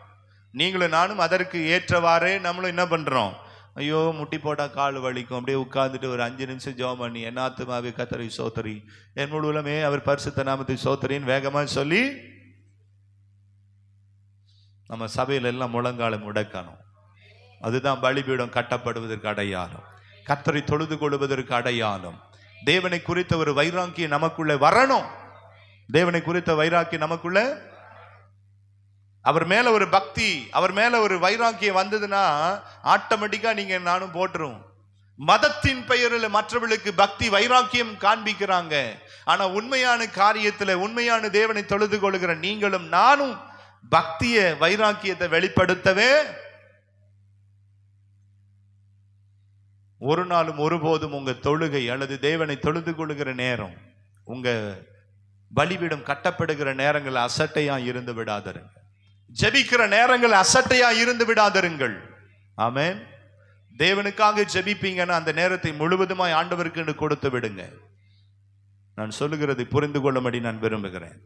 நீங்களும் நானும் அதற்கு ஏற்றவாறே நம்மளும் என்ன பண்றோம்? ஐயோ முட்டி போட்டா கால் வலிக்கும், அப்படியே உட்கார்ந்துட்டு ஒரு 5 நிமிஷம் ஜெபம் பண்ணி என் ஆத்துமாவே கர்த்தரை சோத்தரி, என் முழு உலகமே அவர் பரிசுத்த நாமத்தை சோத்தரின்னு வேகமா சொல்லி நம்ம சபையில எல்லாம் முழங்கால முடக்கணும். அதுதான் பலிபீடம் கட்டப்படுவதற்கு அடையாளம், கர்த்தரை தொழுது கொள்வதற்கு அடையாளம். தேவனை குறித்த ஒரு வைராக்கியம் நமக்குள்ள வரணும். தேவனை குறித்த வைராக்கியம் நமக்குள்ள, அவர் மேல ஒரு பக்தி, அவர் மேல ஒரு வைராக்கியம் வந்ததுன்னா ஆட்டோமேட்டிக்கா நீங்க நானும் போட்டுரும். மதத்தின் பெயரில் மற்றவர்களுக்கு பக்தி வைராக்கியம் காண்பிக்கிறாங்க. ஆனா உண்மையான காரியத்துல, உண்மையான தேவனை தொழுது கொள்கிற நீங்களும் நானும் பக்திய வைராக்கியத்தை வெளிப்படுத்தவே ஒரு நாளும் ஒருபோதும் உங்க தொழுகை அல்லது தேவனை தொழுது கொள்கிற நேரம், உங்க பலிபீடம் கட்டப்படுகிற நேரங்கள் அசட்டையா இருந்து விடாதருங்க. ஜெபிக்கிற நேரங்கள் அசட்டையா இருந்து விடாதருங்கள். ஆமென். தேவனுக்காக ஜெபிப்பீங்கன்னா அந்த நேரத்தை முழுவதுமாய் ஆண்டவருக்கு கொடுத்து விடுங்க. நான் சொல்லுகிறதை புரிந்து கொள்ளும்படி நான் விரும்புகிறேன்.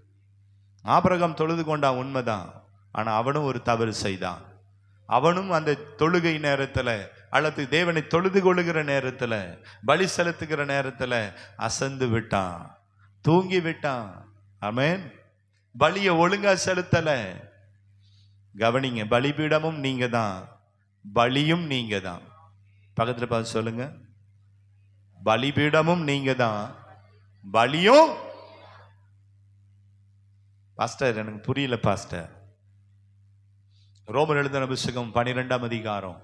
ஆபிரகாம் தொழுது கொண்டான் உண்மைதான், ஆனா அவனும் ஒரு தவறு செய்தான். அவனும் அந்த தொழுகை நேரத்துல அல்லது தேவனை தொழுது கொள்ளுகிற நேரத்துல, பலி செலுத்துகிற நேரத்துல அசந்து விட்டான், தூங்கி விட்டான். ஆமென். பலிய ஒழுங்கா செலுத்தல. கவனிங்க, பலிபீடமும் நீங்க தான், பலியும் நீங்க தான். பக்கத்துல பார்த்து சொல்லுங்க, பலிபீடமும் நீங்க தான், பலியும். பாஸ்டர் எனக்கு புரியல பாஸ்டர். ரோமர் எழுதின புத்தகம் 12ஆம் அதிகாரம்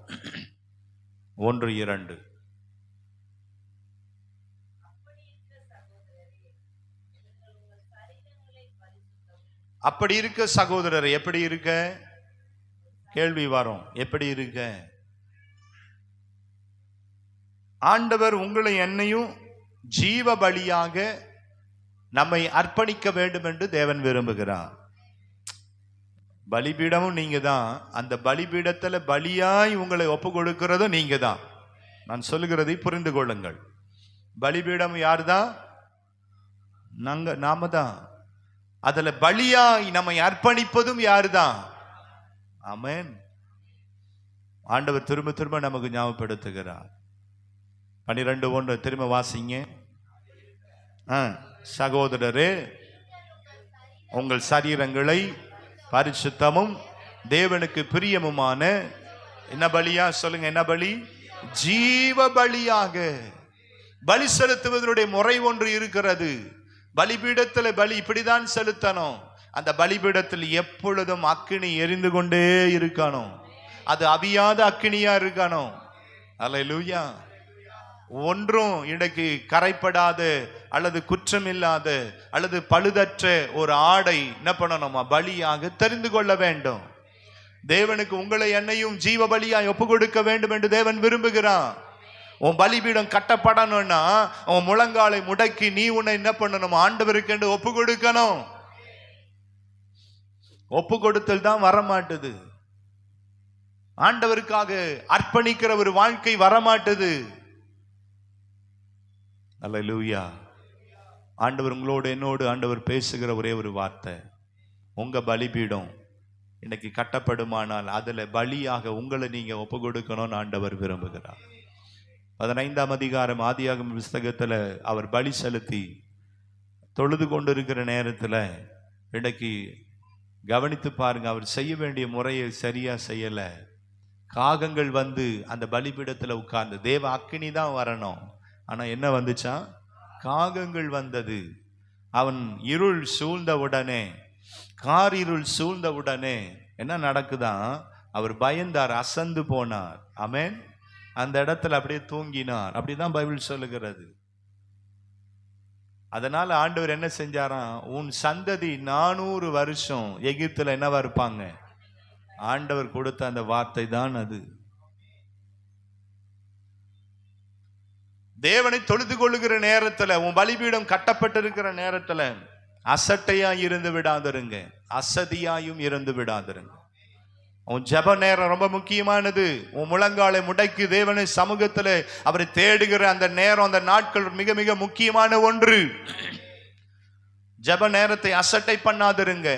1-2. அப்படி இருக்க சகோதரர், எப்படி இருக்க கேள்வி வரும். எப்படி இருக்க? ஆண்டவர் உங்களை என்னையும் ஜீவ பலியாக நம்மை அர்ப்பணிக்க வேண்டும் என்று தேவன் விரும்புகிறார். பலிபீடமும் நீங்க தான், அந்த பலிபீடத்துல பலியாய் உங்களை ஒப்பு கொடுக்கிறதும் நீங்க தான். நான் சொல்லுகிறதை புரிந்து கொள்ளுங்கள். பலிபீடம் யார் தான்? நாம தான். அதுல பலியாய் நம்மை அர்ப்பணிப்பதும் யாரு தான்? ஆமென். ஆண்டவர் திரும்ப திரும்ப நமக்கு ஞாபகப்படுத்துகிறார். 12:1 திரும்ப வாசிங்க. சகோதரரே, உங்கள் சரீரங்களை பரிசுத்தமும் தேவனுக்கு பிரியமுமான என்ன பலியா சொல்லுங்க, என்ன பலி? ஜீவ பலியாக. பலி செலுத்துவதனுடைய முறை ஒன்று இருக்கிறது. பலிபீடத்தில் பலி இப்படிதான் செலுத்தணும். அந்த பலிபீடத்தில் எப்பொழுதும் அக்கினி எரிந்து கொண்டே இருக்கணும். அது அவியாத அக்கினியா இருக்கணும். அல்லேலூயா. ஒன்றும் இன்றைக்கு கரைப்படாத அல்லது குற்றம் இல்லாத அல்லது பழுதற்ற ஒரு ஆடை என்ன பண்ணணுமா? பலியாக தெரிந்து கொள்ள வேண்டும். தேவனுக்கு உங்களை என்னையும் ஜீவ பலியாய் ஒப்பு கொடுக்க வேண்டும் என்று தேவன் விரும்புகிறான். உன் பலிபீடம் கட்டப்படணும்னா உன் முழங்காலை முடக்கி நீ உன்னை என்ன பண்ணணும்? ஆண்டவருக்கு என்று ஒப்பு கொடுக்கணும். ஒப்பு கொடுத்தல் தான் வரமாட்டுது. ஆண்டவருக்காக அர்ப்பணிக்கிற ஒரு வாழ்க்கை வரமாட்டுது. அல்லேலூயா. ஆண்டவர் உங்களோடு என்னோடு ஆண்டவர் பேசுகிற ஒரே ஒரு வார்த்தை, உங்க பலிபீடம் இன்னைக்கு கட்டப்படுமானால் அதுல பலியாக உங்களை நீங்க ஒப்பு கொடுக்கணும்னு ஆண்டவர் விரும்புகிறார். 15ஆம் அதிகாரம் ஆதியாகம புத்தகத்துல அவர் பலி செலுத்தி தொழுது கொண்டிருக்கிற நேரத்துல இன்னைக்கு கவனித்து பாருங்க, அவர் செய்ய வேண்டிய முறையை சரியா செய்யல. காகங்கள் வந்து அந்த பலிபீடத்துல உட்கார்ந்து, தேவ அக்கினி தான் வரணும், ஆனா என்ன வந்துச்சா? காகங்கள் வந்தது. அவன் இருள் சூழ்ந்த உடனே, காரிருள் சூழ்ந்த உடனே என்ன நடக்குதான்? அவர் பயந்தார், அசந்து போனார். ஆமென். அந்த இடத்துல அப்படியே தூங்கினார். அப்படிதான் பைபிள் சொல்லுகிறது. அதனால ஆண்டவர் என்ன செஞ்சாராம்? உன் சந்ததி 400 வருஷம் எகிப்துல என்னவா இருப்பாங்க? ஆண்டவர் கொடுத்த அந்த வார்த்தை தான் அது. தேவனை தொழுது கொள்ளுகிற நேரத்துல, உன் பலிபீடம் கட்டப்பட்டிருக்கிற நேரத்துல அசட்டையா இருந்து விடாதிருங்க, அசதியாயும் இருந்து விடாதிருங்க. உன் ஜெப நேரம் ரொம்ப முக்கியமானது. உன் முழங்காலை முடக்கி தேவனை சமூகத்தில் அவரை தேடுகிற அந்த நேரம், அந்த நாட்கள் மிக மிக முக்கியமான ஒன்று. ஜெப நேரத்தை அசட்டை பண்ணாதிருங்க.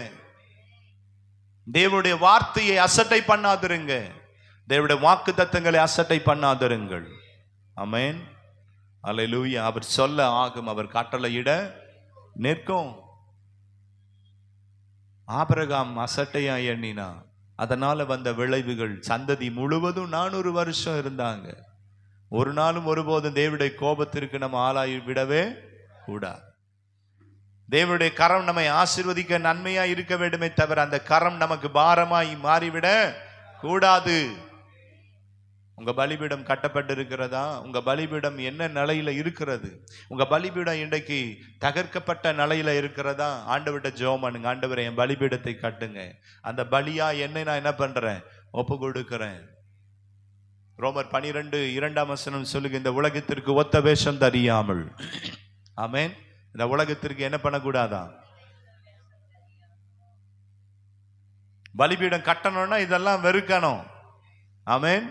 தேவனுடைய வார்த்தையை அசட்டை பண்ணாதிருங்க. தேவனுடைய வாக்குத்தத்தங்களை அசட்டை பண்ணாதிருங்கள். ஆமென், அல்லேலூயா. அவர் சொல்ல ஆகும், அவர் கட்டளையிட நிற்கும். ஆபிரகாம் அசட்டையா எண்ணினா அதனால வந்த விளைவுகள், சந்ததி முழுவதும் 400 வருஷம் இருந்தாங்க. ஒரு நாளும் ஒருபோதும் தேவனுடைய கோபத்திற்கு நம்ம ஆளாகி விடவே கூடாது. தேவனுடைய கரம் நம்மை ஆசீர்வதிக்க நன்மையா இருக்க வேண்டுமே தவிர அந்த கரம் நமக்கு பாரமாய் மாறிவிட கூடாது. உங்க பலிபீடம் கட்டப்பட்டு இருக்கிறதா? உங்க பலிபீடம் என்ன நிலையில இருக்கிறது? உங்க பலிபீடம் இன்றைக்கு தகர்க்கப்பட்ட நிலையில இருக்கிறதா? ஆண்டவர்கிட்ட ஜெபம் பண்ணுங்க. ஆண்டவரே, என் பலிபீடத்தை கட்டுங்க. அந்த பலியா என்ன நான் என்ன பண்றேன்? ஒப்பு கொடுக்கிறேன். ரோமர் 12:2 சொல்லுங்க, இந்த உலகத்திற்கு ஒத்த வேஷம் தெரியாமல். ஆமென். இந்த உலகத்திற்கு என்ன பண்ணக்கூடாதா? பலிபீடம் கட்டணும்னா இதெல்லாம் வெறுக்கணும். ஆமென்.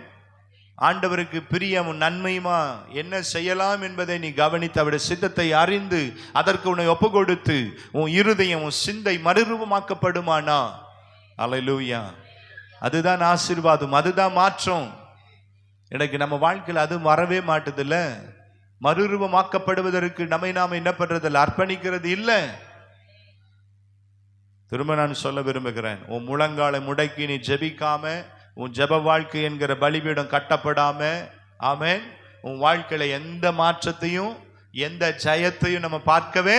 ஆண்டவருக்கு பிரியமும் நன்மையுமா என்ன செய்யலாம் என்பதை நீ கவனித்து அவருடைய சித்தத்தை அறிந்து அதற்கு உன்னை ஒப்பு கொடுத்து உன் இருதயம், உன் சிந்தை மறுரூபமாக்கப்படுமானா, அல்லேலூயா, அதுதான் ஆசீர்வாதம், அதுதான் மாற்றம். எனக்கு நம்ம வாழ்க்கையில் அது வரவே மாட்டுதில்ல. மறுரூபமாக்கப்படுவதற்கு நம்மை நாம என்ன பண்றதில்ல, அர்ப்பணிக்கிறது இல்லை. திரும்ப நான் சொல்ல விரும்புகிறேன், உன் முழங்காலை முடக்கி நீ ஜெபிக்காம, உன் ஜெப வாழ்க்கை என்கிற பலிபீடம் கட்டப்படாம, ஆமென், உன் வாழ்க்கையில எந்த மாற்றத்தையும் எந்த ஜெயத்தையும் நம்ம பார்க்கவே.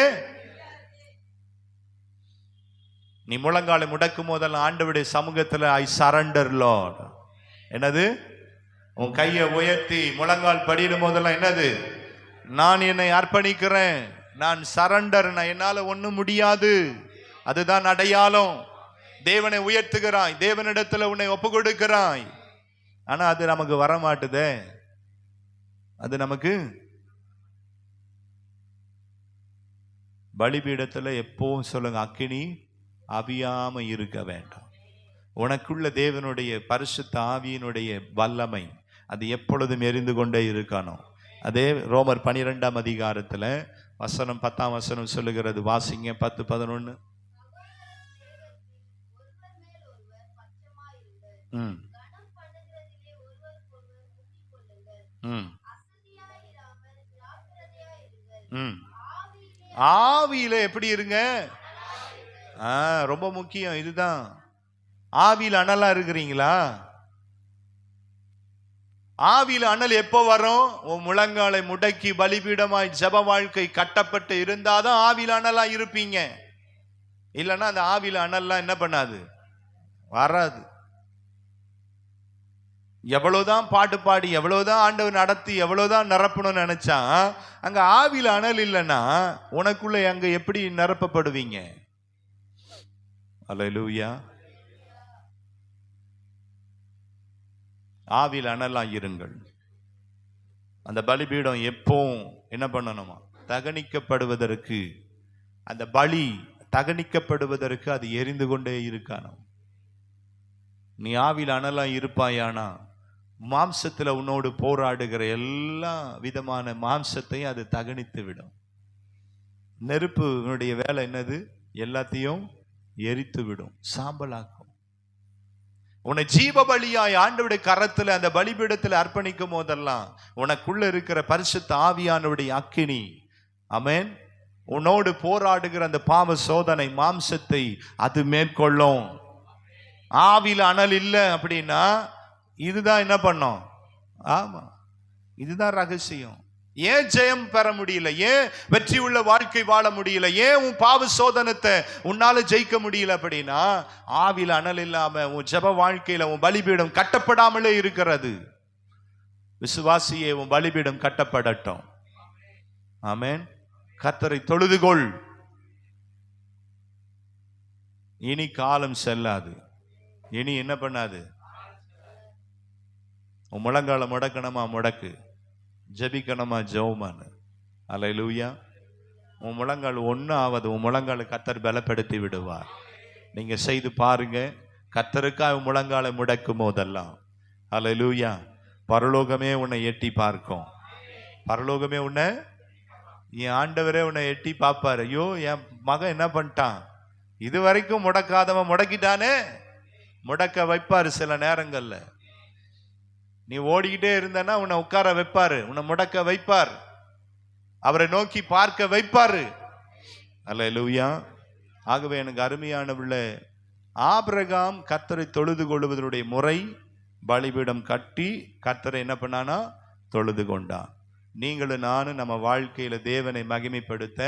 நீ முழங்காலை முடக்கும் போதெல்லாம் ஆண்டவருடைய சமூகத்தில் ஐ சரண்டர் லார்ட், என்னது, உன் கையை உயர்த்தி முழங்கால் படிடும் போதெல்லாம் என்னது, நான் என்னை அர்ப்பணிக்கிறேன், நான் சரண்டர், நான் என்னால ஒண்ணும் முடியாது. அதுதான் அடையாளம். தேவனை உயர்த்துகிறாய், தேவனிடத்துல உன்னை ஒப்பு கொடுக்கிறாய். ஆனா அது நமக்கு வர மாட்டுதே. அது நமக்கு பலிபீடத்துல எப்பவும் சொல்லுங்க, அக்கினி அவியாம இருக்க வேண்டாம். உனக்குள்ள தேவனுடைய பரிசுத்த ஆவியினுடைய வல்லமை அது எப்பொழுதும் எரிந்து கொண்டே இருக்கணும். அதே ரோமர் 12 வசனம் 10 சொல்லுகிறது. வாசிங்க 10-11. ஆவியில எப்படி இருங்க? ரொம்ப முக்கியம் இதுதான். ஆவியில அனலா இருக்கிறீங்களா? ஆவியில அனல் எப்போ வரும்? உன் முழங்காலை முடக்கி பலிபீடமாய் ஜெப வாழ்க்கை கட்டப்பட்டு இருந்தாதான் ஆவியில அனலா இருப்பீங்க. இல்லைன்னா அந்த ஆவியில அனல்லாம் என்ன பண்ணாது, வராது. எவ்வளவுதான் பாட்டு பாடி, எவ்வளவுதான் ஆண்டவர் நடத்தி, எவ்வளவுதான் நிரப்பணும்னு நினைச்சா அங்க ஆவியில அனல் இல்லைன்னா உனக்குள்ள அங்க எப்படி நிரப்பப்படுவீங்க? அல்லேலூயா. ஆவியில் அனலா இருங்கள். அந்த பலிபீடம் எப்பவும் என்ன பண்ணணுமா, தகனிக்கப்படுவதற்கு, அந்த பலி தகனிக்கப்படுவதற்கு அது எரிந்து கொண்டே இருக்கணும். நீ ஆவியில் அனலா இருப்பாயானா மாம்சத்துல உன்னோடு போராடுகிற எல்லா விதமான மாம்சத்தையும் அது தகனித்து விடும். நெருப்புடைய வேலை என்னது? எல்லாத்தையும் எரித்து விடும், சாம்பலாக்கும். உன்னை ஜீவ பலியாய் ஆண்டவருடைய கரத்துல அந்த பலிபீடத்தில் அர்ப்பணிக்கும் போதெல்லாம் உனக்குள்ள இருக்கிற பரிசுத்த ஆவியானவருடைய அக்கினி, ஆமென், உன்னோடு போராடுகிற அந்த பாவ சோதனை மாம்சத்தை அது மேற்கொள்ளும். ஆவியில் அனல் இல்லை அப்படின்னா இதுதான் என்ன பண்ணும்? ஆமா, இதுதான் ரகசியம். ஏன் ஜெயம் பெற முடியல? ஏன் வெற்றி உள்ள வாழ்க்கை வாழ முடியல? ஏன் உன் பாவ சோதனத்தை உன்னால ஜெயிக்க முடியல அப்படின்னா ஆவியில் அனல் இல்லாம உன் ஜெப வாழ்க்கையில உன் பலிபீடம் கட்டப்படாமலே இருக்கிறது. விசுவாசியே, உன் பலிபீடம் கட்டப்படட்டும். ஆமென். கர்த்தரை தொழுதுகொள். இனி காலம் செல்லாது. இனி என்ன பண்ணாது? உன் முழங்கால முடக்கணுமா முடக்கு, ஜெபிக்கணுமா ஜெபமானு. அல்லேலூயா. உன் முழங்கால் ஒன்றும் ஆவது. உன் முழங்கால கர்த்தர் பலப்படுத்தி விடுவார். நீங்க செய்து பாருங்க. கர்த்தருக்காக முழங்காலை முடக்கும் போதெல்லாம் அல்லேலூயா, பரலோகமே உன்னை எட்டி பார்க்கும். பரலோகமே உன்னை, என் ஆண்டவரே உன்னை எட்டி பார்ப்பாரு. ஐயோ, என் மகன் என்ன பண்ணிட்டான், இது வரைக்கும் முடக்காதவன் முடக்கிட்டானே, முடக்க வைப்பாரு. சில நேரங்கள்ல நீ ஓடிக்கிட்டே இருந்தனா உன்னை உட்கார வைப்பாரு, உன்னை முடக்க வைப்பார், அவரை நோக்கி பார்க்க வைப்பாரு. அல்லேலூயா. ஆகவே எனக்கு அருமையானவுள்ள, ஆபிரகாம் கர்த்தரை தொழுது கொள்வதனுடைய முறை, பலிபீடம் கட்டி கர்த்தரை என்ன பண்ணானா, தொழுது கொண்டான். நீங்களும் நானும் நம்ம வாழ்க்கையில தேவனை மகிமைப்படுத்த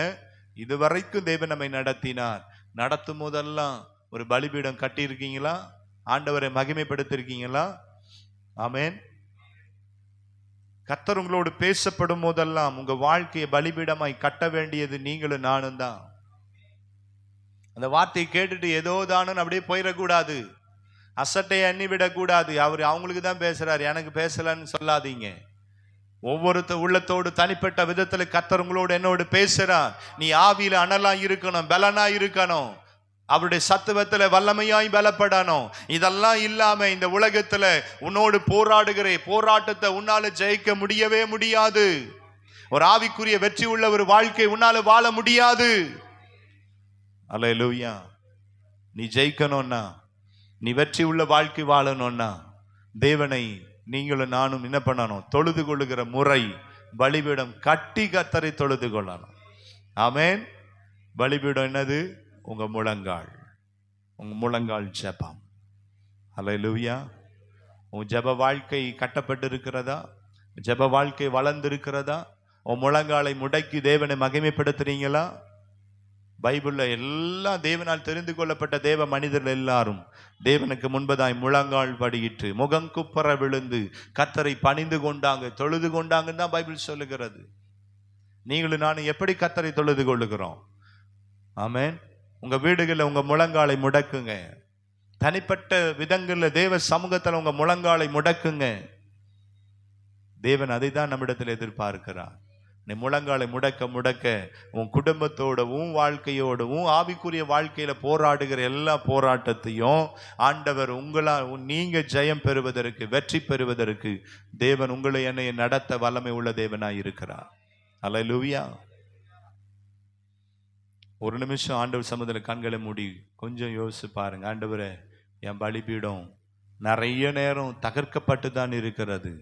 இதுவரைக்கும் தேவன் நம்மை நடத்தினார். நடத்தும் போதெல்லாம் ஒரு பலிபீடம் கட்டி இருக்கீங்களா? ஆண்டவரை மகிமைப்படுத்திருக்கீங்களா? ஆமென். கர்த்தர் உங்களோடு பேசப்படும் போதெல்லாம் உங்க வாழ்க்கையை பலிபீடமாய் கட்ட வேண்டியது நீங்களும் நானும் தான். அந்த வார்த்தையை கேட்டுட்டு ஏதோ தானு அப்படியே போயிடக்கூடாது, அசட்டையை எண்ணி விடக்கூடாது. அவர் அவங்களுக்கு தான் பேசுறாரு, எனக்கு பேசலன்னு சொல்லாதீங்க. ஒவ்வொருத்த உள்ளத்தோடு தனிப்பட்ட விதத்துல கர்த்தர் உங்களோடு என்னோடு பேசுறார். நீ ஆவியில அனலா இருக்கணும், பலனா இருக்கணும், அவருடைய சத்துவத்துல வல்லமையாய் பலப்படணும். இதெல்லாம் இல்லாம இந்த உலகத்துல உன்னோடு போராடுகிற போராட்டத்தை உன்னால ஜெயிக்க முடியவே முடியாது. ஒரு ஆவிக்குரிய வெற்றி உள்ள ஒரு வாழ்க்கை உன்னால வாழ முடியாது. அல்லேலூயா. நீ ஜெயிக்கணும்னா, நீ வெற்றி உள்ள வாழ்க்கை வாழணும்னா, தேவனை நீங்களும் நானும் என்ன பண்ணணும், தொழுது கொள்ளுகிற முறை, பலிபீடம் கட்டி கர்த்தரை தொழுது கொள்ளணும். ஆமென். பலிபீடம் என்னது? உங்க முழங்கால், உங்க முழங்கால் ஜெபம். அல்லேலூயா. உன் ஜெப வாழ்க்கை கட்டப்பட்டு இருக்கிறதா? ஜெப வாழ்க்கை வளர்ந்திருக்கிறதா? உன் முழங்காலை முடக்கி தேவனை மகிமைப்படுத்துறீங்களா? பைபிள்ல எல்லா தேவனால் தெரிந்து கொள்ளப்பட்ட தேவ மனிதர்கள் எல்லாரும் தேவனுக்கு முன்பதாய் முழங்கால் படியிட்டு முகங்குப்புற விழுந்து கர்த்தரை பணிந்து கொண்டாங்க, தொழுது கொண்டாங்கன்னு தான் பைபிள் சொல்லுகிறது. நீங்களும் நானும் எப்படி கர்த்தரை தொழுது கொள்ளுகிறோம்? ஆமென். உங்க வீடுகளில் உங்க முழங்காலை முடக்குங்க. தனிப்பட்ட விதங்கள்ல தேவ சமூகத்தில் உங்க முழங்காலை முடக்குங்க. தேவன் அதை தான் நம்மிடத்தில் எதிர்பார்க்கிறார். நீ முழங்காலை முடக்க முடக்க உன் குடும்பத்தோட, உன் வாழ்க்கையோட, உன் ஆவிக்குரிய வாழ்க்கையில போராடுகிற எல்லா போராட்டத்தையும் ஆண்டவர் நீங்க ஜெயம் பெறுவதற்கு, வெற்றி பெறுவதற்கு தேவன் உங்களை என்னை நடத்த வல்லமை உள்ள தேவனாய் இருக்கிறார். அல்லேலூயா. ஒரு நிமிஷம் ஆண்டவர் சமூகத்தில் கண்களை மூடி கொஞ்சம் யோசிச்சு பாருங்க. ஆண்டவரே, என் பலிபீடம் நிறைய நேரம் தகர்க்கப்பட்டு தான் இருக்கிறது.